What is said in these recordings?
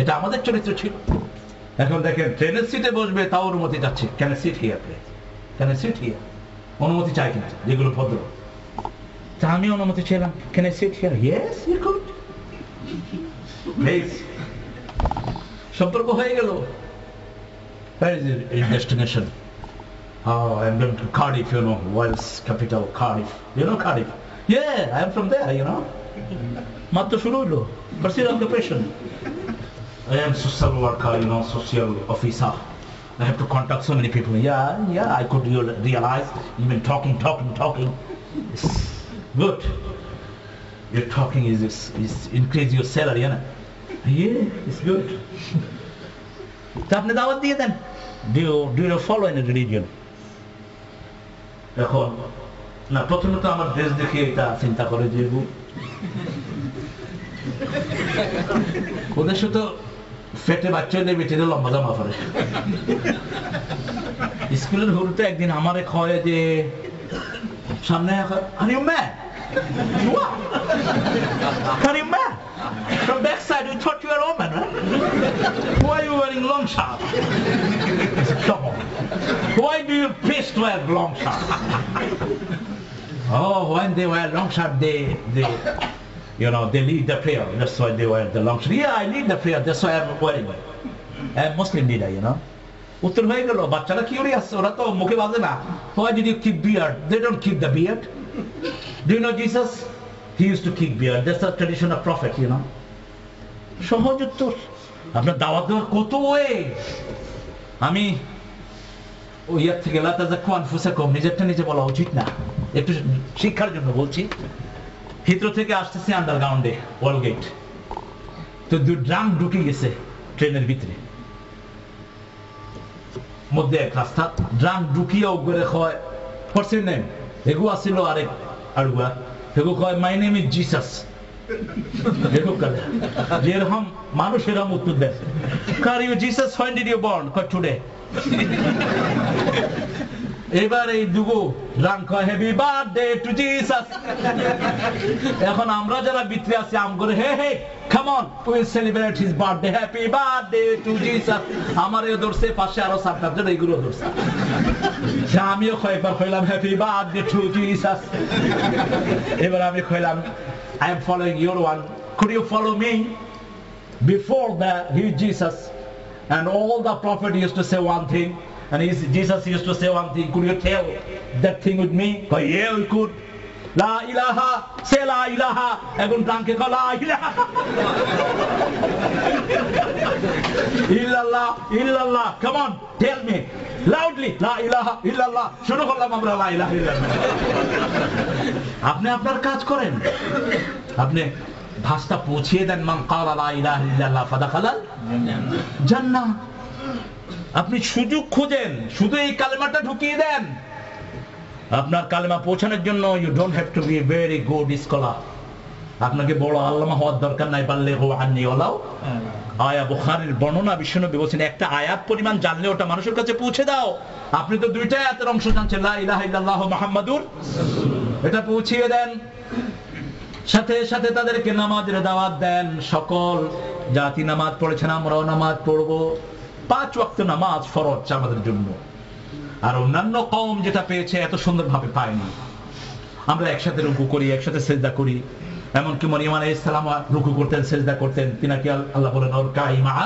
এটা আমাদের চরিত্র ছিল। এখন দেখেন ট্রেনের সিটে বসবে তাও অনুমতি চাচ্ছে, can I sit here please, can I sit here, অনুমতি চাই কিনা, যেগুলো ভদ্র। তা আমি অনুমতি ছিলাম, can I sit here, yes you could please. সম্পর্ক হয়ে গেল। Where is your destination? Oh, I'm going to Cardiff, you know, Wales capital, Cardiff. You know Cardiff? Yeah, I'm from there, you know. মাত্র শুরু হলো, pursue occupation. I am social worker, you know, social officer. I have to contact so many people. Yeah, I could realize, even talking. It's good. Your talking is increase your salary, you know. Yeah, it's good. তা আপনি দাওয়াত দিয়ে দেন, do you follow any religion? এখন না, প্রথমে তো আমার দেশ দেখে এটা চিন্তা করে যে ওদের সাথে ফেটে বাচ্চা দেবে, বেঁচে লম্বা জামা পরে। স্কুলের হুরুতে একদিন আমারে খয়ে যে সামনে, are you mad? Are you mad? From backside we thought you were a woman, right? Why are you wearing long shirt? Come on. Why do you priests wear long shirt? Oh, when they wear long shirt, they you know, they lead the prayer. That's why they wear the long shirt. Yeah, I lead the prayer. That's why I'm wearing it. I'm Muslim leader, you know. উত্তর হয়ে গেল। বাচ্চারা curious, ওরা তো মুখে বাজে না। Why did you keep beard? They don't keep the beard. Do you know Jesus? He used to keep beard. That's the tradition of prophet, you know. সহজ উত্তর। আপনার দাওয়াত দেওয়ার কত ওয়ে। আমি ওই ইয়ার থেকে নিজেরটা নিজে বলা উচিত না, একটু শিক্ষার জন্য বলছি। হিথ্রো থেকে আসতেছি আন্ডারগ্রাউন্ডে, ওয়াল গেট, তো ড্রাম ঢুকে গেছে ট্রেনের ভিতরে, মধ্যে এক রাস্তা ড্রাম ঢুকিয়ে উপরে কয় হোয়াটস নেম, হেগু আসিল আরেক আড়ুয়া, হেগু কয় মাই নেম ইজ জিসাস। যেরকম মানুষ এরকম উত্তর দেয়, কার you Jesus, when did you born? কয় টুডে। এবার এই দুগো ড্রাম কয় হ্যাপি বার্থডে টু জিসাস। এখন আমরা যারা ভিতরে আছি আম করে hey hey come on we celebrate his birthday, happy birthday to Jesus. আমারও ধরছে, পাশে আরো 7-8 জন এইগুলো ধরছে। আমিও কয়েকবার কইলাম হ্যাপি বার্থডে টু জিসাস। এবার আমি কইলাম I am following your one. Could you follow me? Before that, he Jesus, and all the prophet used to say one thing, and Jesus used to say one thing. Could you tell that thing with me? Yeah, we could. La ilaha, say la ilaha. Egun tanke ko la ilaha. Illallah, illallah. Come on, tell me loudly. La ilaha illallah. শুরু করলাম আমরা la ilaha illallah. আপনি আপনার কাজ করেন, আপনি ভাষা পৌঁছিয়ে দেন, মান ক্বালা লা ইলাহা ইল্লাল্লাহ ফাদাখালাল জান্নাহ। আপনি সুযোগ খুঁজেন, শুধু এই কালেমাটা ঢুকিয়ে দেন। আপনার কালেমা পৌঁছানোর জন্য you don't have to be a very good scholar. আপনাকে বড় আল্লামা হওয়ার দরকার নাই। পারলে হো আন্নি ওয়ালাউ আয়া। বুখারীর বর্ণনা, বিশ্বনবী বলেছেন একটা আয়াত পরিমাণ জানলে ওটা মানুষের কাছে পৌঁছে দাও। আপনি তো দুইটা আয়াতের অংশ জানছেন, লা ইলাহা ইল্লাল্লাহ মুহাম্মাদুর রাসূলুল্লাহ, এটা পৌঁছিয়ে দেন। সাথে সাথে তাদেরকে নামাজের দাওয়াত দেন। সকল জাতি নামাজ পড়েছেন, আমরাও নামাজ পড়বো। 5 ওয়াক্ত নামাজ ফরজ আমাদের জন্য। আর অন্যান্য কওম যেটা পেয়েছে এত সুন্দরভাবে পায়নি। আমরা একসাথে রুকু করি, একসাথে সেজদা করি। এমনকি মরিয়ম আলাইহিস সালাম রুকু করতেন, সেজদা করতেন। তিনাকে আল্লাহ বলেন ওর কাইমা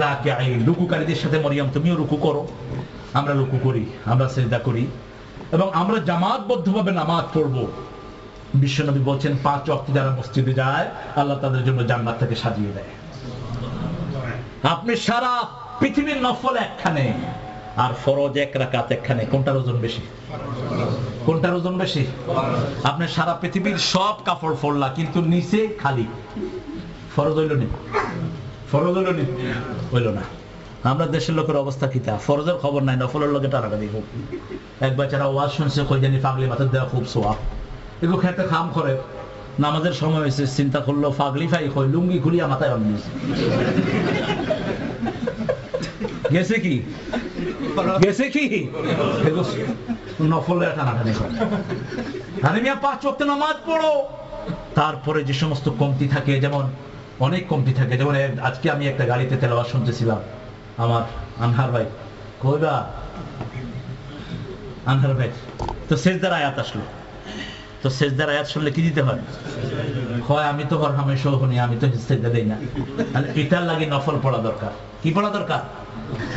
রাকিঈন, রুকুকারীদের সাথে মরিয়ম তুমিও রুকু করো। আমরা রুকু করি, আমরা সেজদা করি, এবং আমরা জামাতবদ্ধভাবে নামাজ পড়বো। বিশ্বনবী বলছেন 5 ওয়াক্ত যারা মসজিদে যায় আল্লাহ তাদের জন্য জান্নাত থেকে সাজিয়ে দেয়। আপনি সারা পৃথিবীর নফল একখানে আর ফরজ 1 রাকাত একখানে, কোনটার ওজন বেশি? কোনটার ওজন বেশি? আপনি সারা পৃথিবীর সব কাপড় পরলা কিন্তু নিচে খালি, ফরজ হইল না? ফরজ হইল না। আমরা দেশের লোকের অবস্থা কি তা? ফরজের খবর নাই, নফলের লোকে টাকাটাকি হোক। এক বাচ্চারা ওয়াজ শুনছে, কই জানি পাগলি মাথার দেওয়া খুব সোয়া, এগুলো খেতে খাম করে। নামাজের সময় হয়েছে, চিন্তা করলো পাগলি ফাই কই লুঙ্গি খুলিয়া মাথায় বাঁধিয়েছে। গেছে কি নফলে টানাটানি করে। আরে মিয়া 5 ওয়াক্ত নামাজ পড়ো। তারপরে যে সমস্ত কমতি থাকে, যেমন অনেক কমতি থাকে। যেমন আজকে আমি একটা গাড়িতে তেলাওয়াত শুনতেছিলাম, আমার আনহার ভাই, কইবা আনহার ভাই, তো সেজদার আয়াত আসলো। তো সেজদার আয়াত শুনলে কি দিতে হয়? হয় আমি তো হরহামেশা শুনি, আমি তো সেজদা দেই না। এটার লাগে নফল পড়া দরকার। কি পড়া দরকার?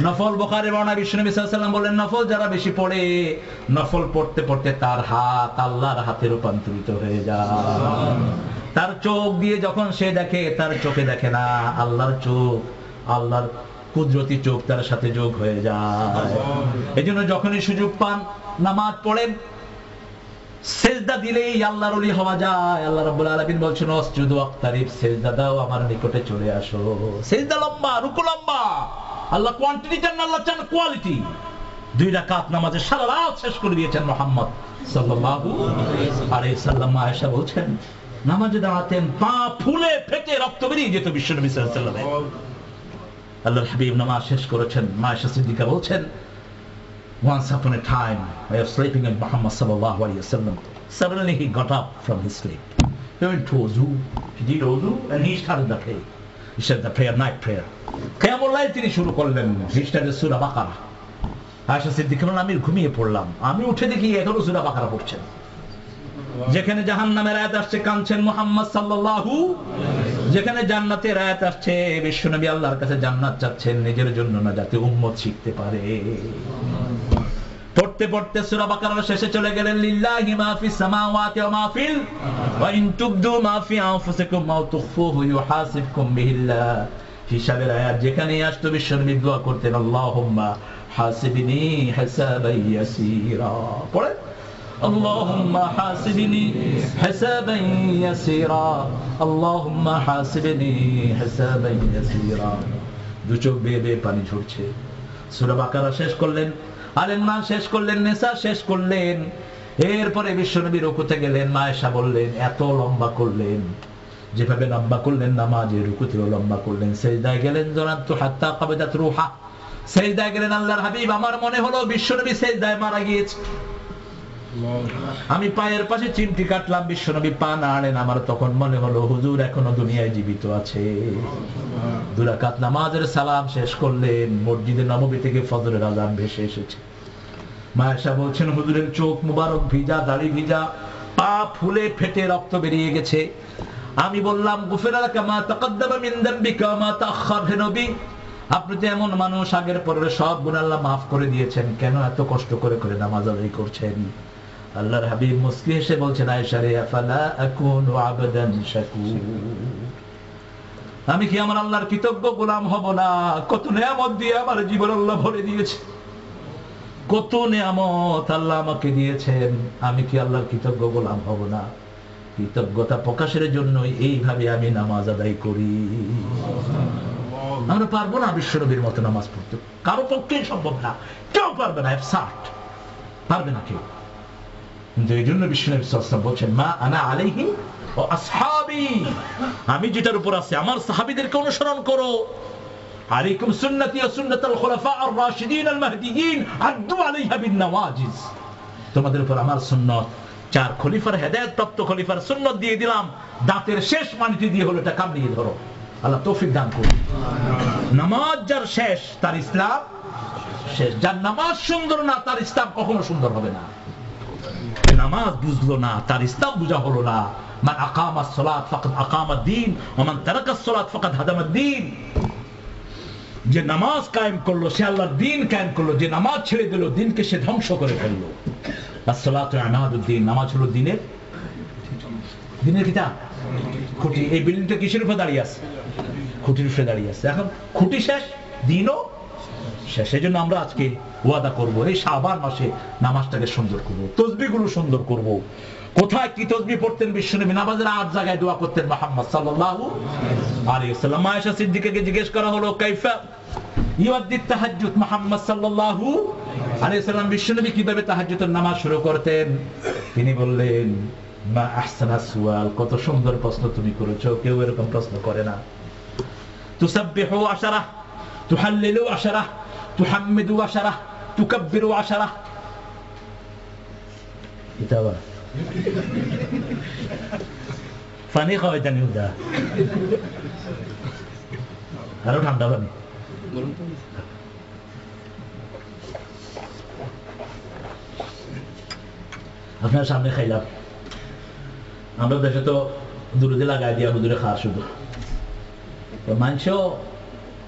নফল। বুখারী বর্ণনা, বিশ্বনবী সাল্লাল্লাহু আলাইহি ওয়াসাল্লাম বলেন, নফল যারা বেশি পড়ে, নফল পড়তে পড়তে তার হাত আল্লাহর হাতে রূপান্তরিত হয়ে যায়। তার চোখ দিয়ে যখন সে দেখে, তার চোখে দেখে না, আল্লাহর চোখ, আল্লাহর কুদরতি চোখ তার সাথে যোগ হয়ে যায়। এজন্য যখনই সুযোগ পান নামাজ পড়েন, সেজদা দিলেই আল্লাহর ওলি হওয়া যায়। আল্লাহ রাব্বুল আলামিন বলছেন, ওয়াসজুদু ওয়াক্তারিব, সেজদা দাও, আমার নিকটে চলে আসো। সেজদা লম্বা, রুকু লম্বা। আল্লাহ কোয়ান্টিটি চান না, আল্লাহ চান কোয়ালিটি। 2 রাকাত নামাজে সারা রাত শেষ করে দিয়েছেন মুহাম্মদ সাল্লাল্লাহু আলাইহি ওয়াসাল্লাম। আয়েশা বলছেন, নামাজে দাঁড়াতেন, পা ফুলে ফেটে রক্ত বেরিয়ে যেত বিশ্বনবী সাল্লাল্লাহু আলাইহি ওয়াসাল্লাম। আল্লাহর হাবিব নামাজ শেষ করেছেন। মা আয়েশা সিদ্দিকা বলছেন, once upon a time I was sleeping in Muhammad sallallahu alaihi wasallam. Suddenly he got up from his sleep. He went to wudu. He did wudu and he started the prayer. He said the prayer, night prayer. Qiyamul layl তিনি শুরু করলেন। He started সূরা বাকারা। আয়েশা সিদ্দিকা বলেন, আমি ঘুমিয়ে পড়লাম, আমি উঠে দেখি এখনো সূরা বাকারা পড়ছেন। যেখানে জাহান্নামের আয়াত আসছে কাঁদছেন মুহাম্মদ সাল্লাল্লাহু, যেখানে জান্নাতের আয়াত আসছে বিশ্বনবী আল্লাহর কাছে জান্নাত চাচ্ছেন নিজের জন্য না, যাতে উম্মত শিখতে পারে। পড়তে পড়তে সূরা বাকারার শেষে চলে গেলেন, লিল্লাহি মা ফিস সামাওয়াতি ওয়া মা ফিল ওয়া ইন তুবদু মা ফি আনফুসিকুম আও তুখফুহু ইউহাসিবকুম বিহিল্লাহ। হিসাবের আয়াত যেখানে আসতো বিশ্বনবী দোয়া করতেন, আল্লাহুম্মা হাসিবনি হিসাবান ইয়াসীরা। পড়ে اللهم حاسبني حسابا يسيرا اللهم حاسبني حسابا يسيرا। দু চোখ বেয়ে বেয়ে পানি ঝরছে। সূরা বাকারা শেষ করলেন, আলে ইমরান শেষ করলেন, নিসা শেষ করলেন। এরপরে বিশ্বনবী রুকুতে গেলেন। মা আয়েশা বললেন, এত লম্বা করলেন, যেভাবে লম্বা করলেন নামাজে রুকুতেও লম্বা করলেন। সিজদায় গেলেন, জনাতু হাত্তা কাবাদাত রূহা। সিজদায় গেলেন, আল্লাহর হাবিব, আমার মনে হলো বিশ্বনবী সিজদায় মারা গিয়েছে। আমি পায়ের পাশে চিমটি কাটলাম, বিশ্বনবী পা নাড়েন, আমার তখন মনে হলো হুজুর এখনো দুনিয়ায় জীবিত আছে। 2 রাকাত নামাজের সালাম শেষ করলেন, মসজিদে নববী থেকে ফজরের আযান ভেসে এসেছে। মা আয়েশা বলছেন, হুজুরের চোখ মুবারক ভিজা, দাড়ি ভিজা, পা ফুলে ফেটে রক্ত বেরিয়ে গেছে। আমি বললাম, গুফিরা লাকা মা তাকাদ্দামা মিন যামবিকা ওয়া মা তাআখার। হে নবী, আপনি তো এমন মানুষ, আগের পরের সব গুনাহ আল্লাহ মাফ করে দিয়েছেন, কেন এত কষ্ট করে করে নামাজ আদায় করছেন? আল্লাহর হাবিব মুস্কি হেসে বলছেন, আয়েশা রে, আফালা আকুনু আবদান শাকুর, আমি কি আমার আল্লাহর কৃতজ্ঞ গোলাম হব না? কত নিয়ামত দিয়ে আমার জীবন আল্লাহ ভরে দিয়েছে, কত নিয়ামত আল্লাহ আমাকে দিয়েছেন, আমি কি আল্লাহর কৃতজ্ঞ গোলাম হব না? কৃতজ্ঞতা প্রকাশের জন্য এইভাবে আমি নামাজ আদায় করি। আমরা পারবো না বিশ্বনবীর মতো নামাজ পড়তে, কারো পক্ষেই সম্ভব না, কেউ পারবে না, পারবে না কেউ। কিন্তু এই জন্য বিশ্বনবী সাল্লাল্লাহু আলাইহি ওয়াসাল্লাম বলছেন, মা আনা আলাইহি ওয়া আসহাবি, আমি যেটার উপর আছি আমার সাহাবীদেরকে অনুসরণ করো। আলাইকুম সুন্নতি ওয়া সুন্নাতুল খুলাফা আর-রাশিদিন আল-মাহদিয়িন আদু আলাইহা বিন নওয়াজিজ, তোমাদের উপর আমার সুন্নাত, 4 খলিফার হেদায়েত প্রাপ্ত খলিফার সুন্নাত দিয়ে দিলাম, দাঁতের শেষ মানিটি দিয়ে হলো এটা কামড়িয়ে ধরো। আল্লাহ তৌফিক দান করুন। নামাজ যার শেষ, তার ইসলাম শেষ। যার নামাজ সুন্দর না, তার ইসলাম কখনো সুন্দর হবে না। নামাজ বুঝলো না, তার ইসলাম বুঝা হলো না। মান আকামাস সালাত ফাকাদ আকামাদ দ্বীন ওয়া মান তারাকাস সালাত ফাকাদ হাদামাদ দ্বীন। যে নামাজ কায়েম করলো সে আল্লাহর দ্বীন কায়েম করলো, যে নামাজ ছেড়ে দিল দ্বীনকে সে ধ্বংস করে ফেললো। as-salatu ইমাদুদ্দীন, নামাজ হলো দ্বীনের কিতাব, খুঁটি। এই বিল্ডিংটা কিসের উপরে দাঁড়িয়ে আছে? খুঁটির উপরে দাঁড়িয়ে আছে। এখন খুঁটি শেষ, দ্বীনও শেষ। এই জন্য আমরা আজকে ওয়াদা করবো, এই শাবান মাসে নামাজটাকে সুন্দর করবো, তসবিহগুলো সুন্দর করবো। কোথায় কি তসবিহ পড়তেন বিশ্বনবী? নামাজের 8 জায়গায় দোয়া করতেন মুহাম্মদ সাল্লাল্লাহু আলাইহি ওয়াসাল্লাম। আয়েশা সিদ্দিকাকে জিজ্ঞেস করা হলো, কাইফা ইউআদ্দি তাহাজ্জুদ মুহাম্মদ সাল্লাল্লাহু আলাইহি ওয়াসাল্লাম, বিশ্বনবী কিভাবে তাহাজ্জুদের নামাজ শুরু করতেন? তিনি বললেন, মা আহসানাস সুয়াল, কত সুন্দর প্রশ্ন তুমি করেছো, কেউ এরকম প্রশ্ন করে না। তুসাব্বিহু 10, তুহাল্লিলু 10, তুহাম্মিদু 10, তুকাব্বিরু 10। এটা আবার পানি খাওয়াইতেন, আরো ঠান্ডা পানি। আপনার সামনে খাইলাম। আমরা দেশে তো দুরুদে লাগাই দিয়া হুজুরে খাওয়া শুধু।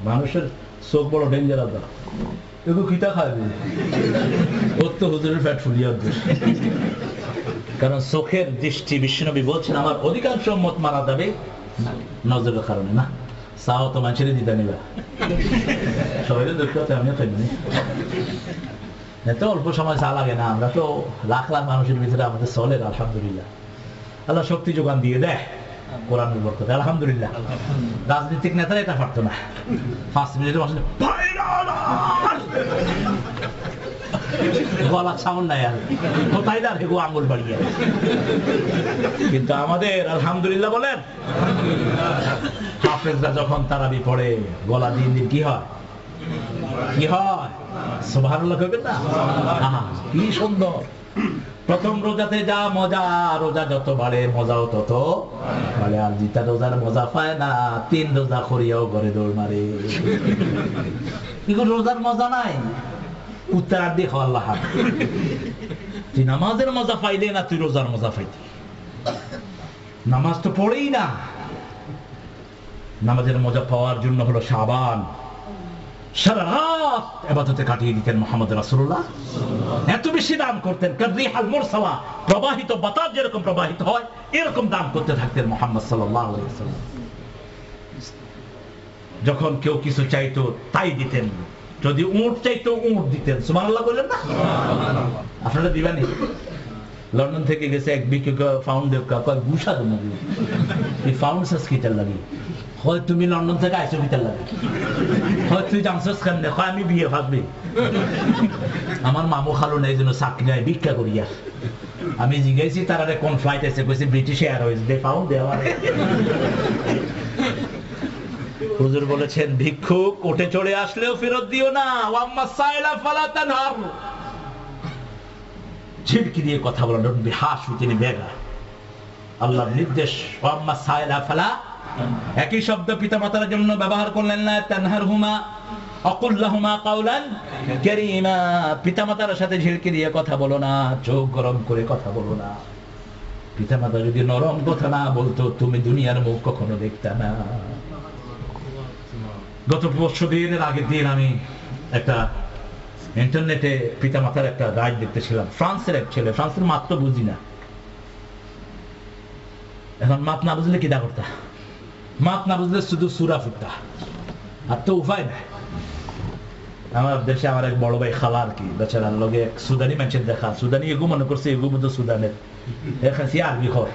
মানুষের চোখ বড় ডেঞ্জার আছে, এগুলো খিতা খাবে ওর তো হুজুরের পেট ফুলিয়ে উঠবে। কারণ চোখের দৃষ্টি বিশ্বনবী বলছেন আমার অধিকাংশ মত মারা যাবে নজরের কারণে। না চাও তো মানুষেরই দিতে নিবা, সবাই দেখতে আমিও খাইনি। এত অল্প সময় চা লাগে না, আমরা তো লাখ লাখ মানুষের ভিতরে আমাদের চলে আলহামদুলিল্লাহ। আল্লাহ শক্তি যোগান দিয়ে দেয় কোরআনের বরকতে আলহামদুলিল্লাহ। রাজনৈতিক নেতারা এটা পারতো না, 5 মিনিটের মাসে গলা সাউন্ড নাই আর কোথায় না হেগো আঙুল বাড়িয়ে। কিন্তু আমাদের আলহামদুলিল্লাহ বলেন, হাফেজরা যখন তারাবি পড়ে গলা দিন দিন কি হয়, কি হয় সুবহানাল্লাহ কইবেন না? কি সুন্দর। প্রথম রোজাতে যা মজা, রোজা যত বাড়ে মজাও তত বাড়ে। আর যেটা রোজার মজা পায় না 3 রোজা করিয়াও ঘরে দৌড় মারে। এগুলো রোজার মজা নাই, উত্তর আর দিয়ে খাওয়াল্লাহ। তুই নামাজের মজা পাইলে না তুই রোজার মজা পাইতি? নামাজ তো পড়েই না। নামাজের মজা পাওয়ার জন্য হলো শাবান, সারা রাত ইবাদতে কাটিয়ে দিতেন মুহাম্মদ রাসূলুল্লাহ। এত বেশি দান করতেন, কাদরিহাল মুরসালা, প্রবাহিত বাতাস যেরকম প্রবাহিত হয় এরকম দান করতে থাকতেন মুহাম্মদ সাল্লাল্লাহু আলাইহি ওয়াসাল্লাম। যখন কেউ কিছু চাইতো তাই দিতেন, যদি উট চাইতো উট দিতেন। সুবহানাল্লাহ বলেন না? আপনারা দিবানি? লন্ডন থেকে গেছে এক বিক্রিক ফাউন্ড গুসা দেবো, এই ফাউন্ড সাসকিটার লাগি হয় তুমি লন্ডন থেকে আইসো কিটার লাগে, হয় তুই জানছস কেন দেখো আমি বিয়ে ভাববি। আমার মামু খালু নেই জন্য চাকরি নাই ভিক্ষা করিয়া। আমি জিজ্ঞাসি তারা কোন ফ্লাইট আছে, কইছে ব্রিটিশ এয়ারওয়েজ। দে ফাউন্ড দেওয়া। হুজুর বলেছেন ভিক্ষুক ওটে চড়ে আসলেও ফেরত দিও না। ওয়াম্মা সাইলা ফালা তানহার, ঝিড়কি দিয়ে কথা বলা, don't be harsh with any beggar. আল্লাহর নির্দেশ ওয়াম্মা সাইলা ফালা, একই শব্দ পিতামাতার জন্য ব্যবহার করলেন না। তানহারহুমা আকুল লাহুমা কাওলান কারীমা, পিতামাতার সাথে ঝিড়কি দিয়ে কথা বলো না, চোখ গরম করে কথা বলো না। পিতামাতা যদি নরম কথা না বলতো তুমি দুনিয়ার মুখ কখনো দেখতে না। গত পরশু দিনের আগের দিন আমি একটা ইন্টারনেটে পিতামাতার একটা গাইড দেখতেছিলাম। ফ্রান্সের এক ছেলে, ফ্রান্সের মাত তো বুঝি না। এখন মাত না বুঝলে কি দা করতা, মাত না বুঝলে শুধু সুরা ফুটতা, আর তো উপায় নাই। আমার দেশে আমার এক বড় ভাই খালা আর কি, বেচারার লগে এক সুদানি মানুষের দেখা, সুদানি এগু মনে করছে এগু মতো সুদানের এখানে আরবি হয়।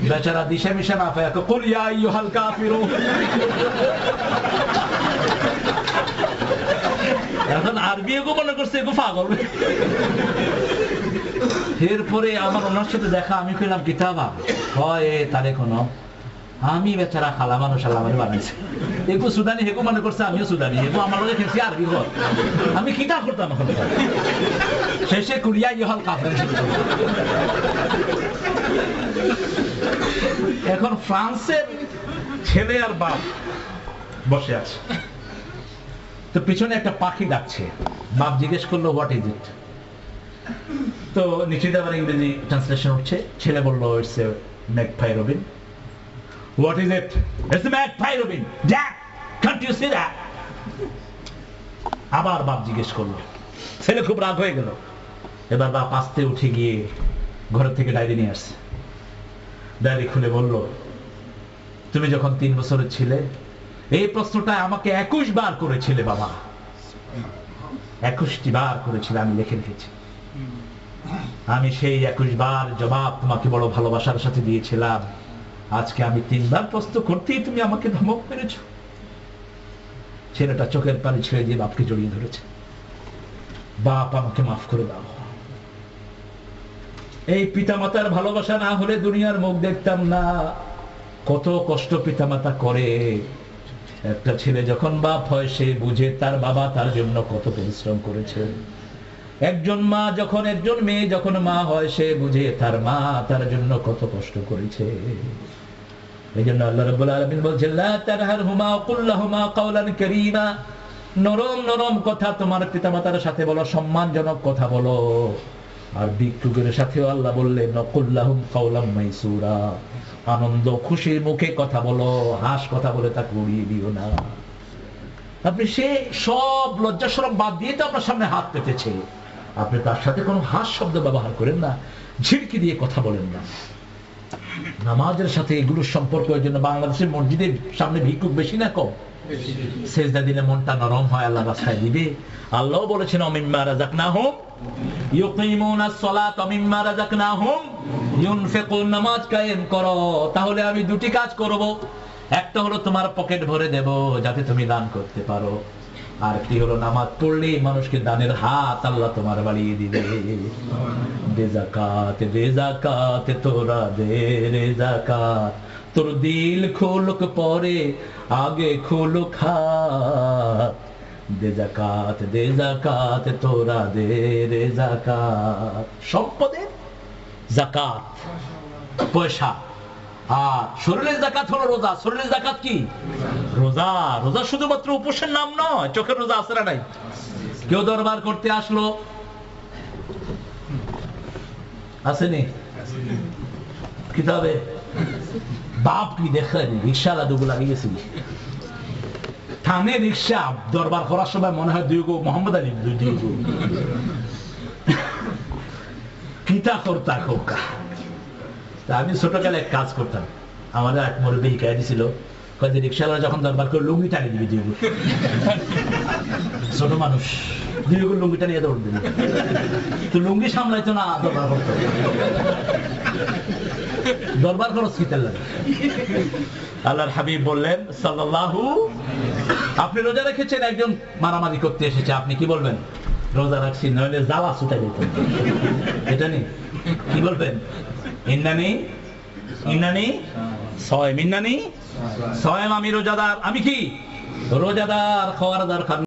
বেচারা দিশা মিশা না পায় কুল ইয়া আইয়ুহাল কাফিরুন। এখন আরবি এগু মনে করছে এগু পাগল। এরপরে আমার ওনার সাথে দেখা, আমি কইলাম কিতাবা হয় তারে কোন, আমি বেচারা খালা মানুষ আল্লাহ বানাইছে। এগু সুদানি হেগু মনে করছে আমিও সুদানি, এগু আমার লগে খেয়েছি আরবি ঘর। আমি কিতা করতাম এখন? শেষে কুলিয়া ইহল কাফের। এখন ফ্রান্সের ছেলে আর বাপ বসে আছে, তো পিছনে একটা পাখি ডাকছে। বাপ জিজ্ঞেস করলো হোয়াট ইজ ইট, তো নিচে আবার ইংরেজি ট্রান্সলেশন হচ্ছে। ছেলে বললো it's a magpie Robin. What is it? It's the magpie robin. Jack, can't you see that? আবার বাপ জিজ্ঞেস করলো। ছেলে খুব রাগ হয়ে গেল। এবার বাপ আস্তে উঠে গিয়ে ঘরের থেকে ডায়েরি নিয়ে আসছে। ডায়েরি খুলে বলল, তুমি যখন 3 বছরের ছিলে এই প্রশ্নটা আমাকে 21 বার করেছিলে বাবা, 21টি বার করেছিলে, আমি লিখে রেখেছি। আমি সেই 21 বার জবাব তোমাকে বড় ভালোবাসার সাথে দিয়েছিলাম। আজকে আমি 3 বার প্রশ্ন করতেই তুমি আমাকে ধমক মেরেছ। ছেলেটা চোখের পানি ছেড়ে দিয়ে বাপকে জড়িয়ে ধরেছে। বাপ আমাকে মাফ করে দাও। এই পিতামাতার ভালোবাসা না হলে দুনিয়ার মুখ দেখতাম না। কত কষ্ট পিতামাতা করে। একটা ছেলে যখন বাপ হয় সে বুঝে তার বাবা তার জন্য কত পরিশ্রম করেছে। একজন মা যখন, একজন মেয়ে যখন মা হয় সে বুঝে তার মা তার জন্য কত কষ্ট করেছে। এইজন্য আল্লাহ রাব্বুল আলামিন বলছেন লা তানহারহুমা ওয়া কুল লাহুমা কাওলান কারীমা, নরম নরম কথা তোমার পিতামাতার সাথে বলো, সম্মানজনক কথা বলো। আর ভিক্ষুকের সাথেও আল্লাহ বললেন কুল লাহুম কাওলাম মাইসুরা, আনন্দ খুশির মুখে কথা বলো, হাস কথা বলে তাকে উড়িয়ে দিও না। আপনি সে সব লজ্জা শরম বাদ দিয়ে তো আপনার সামনে হাত পেতেছে, আপনি তার সাথে কোনো হাস শব্দ ব্যবহার করেন না, ঝিড়কি দিয়ে কথা বলেন না। নামাজের সাথে এগুলোর সম্পর্ক, এর জন্য বাংলাদেশের মসজিদের সামনে ভিক্ষুক বেশি না কম? সেজদা দিলে মনটা নরম হয়, আল্লাহ রাস্তায় দিবে। আল্লাহ বলেছেন ওমিম্মা রাযাকনাহুম ইউকিমুনাস সালাতা ওয়া মিম্মা রাযাকনাহুম ইউনফিকুন, নামাজ কায়েম করো, তাহলে আমি দুটি কাজ করব। একটা হলো তোমার পকেট ভরে দেব যাতে তুমি দান করতে পারো, আর কি হলো নামাজ পড়লে মানুষকে দানের হাত আল্লাহ তোমার বাড়িয়ে দিবে। দে যাকাত দে যাকাত তোরা দে রে যাকাত, তোর দিল খোলক পরে আগে খোলক হাত। দে যাকাত তোরা দে রে যাকাত, সম্পদের যাকাত পয়সা। আর শরীরের যাকাত হলো রোজা। শরীরের যাকাত কি? রোজা। রোজা শুধুমাত্র উপোসের নাম নয়, চোখের রোজা আছে না নাই? কেউ দরবার করতে আসলো, আসেনি কিতাবে বাপ কি দেখেন রিক্সা দুগু লাগিয়ে গেছিল, থানে রিক্সা দরবার করার সময় মনে হয় দুই গো মোহাম্মদ আলী, দুই গো কিতা করতা খোকা। আমি ছোটকালে এক কাজ করতাম, আমাদের এক মুরব্বী হিকায় দিছিল, রিক্সাওয়ালা যখন দরবার করে লুঙ্গি টানিয়ে দিবি দুই গো, ছোট মানুষ দুই গো লুঙ্গি টানিয়ে দৌড় দিবি, তো লুঙ্গি সামলাইতো না, দরবার করতো। দরবার খরচ কি তেল লাগে। আল্লাহর হাবিব বললেন সাল্লাল্লাহু, আপনি রোজা রেখেছেন, একজন মারামারি করতে এসেছে, আপনি কি বলবেন? রোজা রাখছি, নইলে জ্বালা ছুটাই দিতেন। এটা নেই, কি বলবেন? ইন্নানি ইন্নানি সয়ম, ইন্নানি সয়ম, আমি রোজাদার। আমি কি রোজাদার? খাওয়ার খান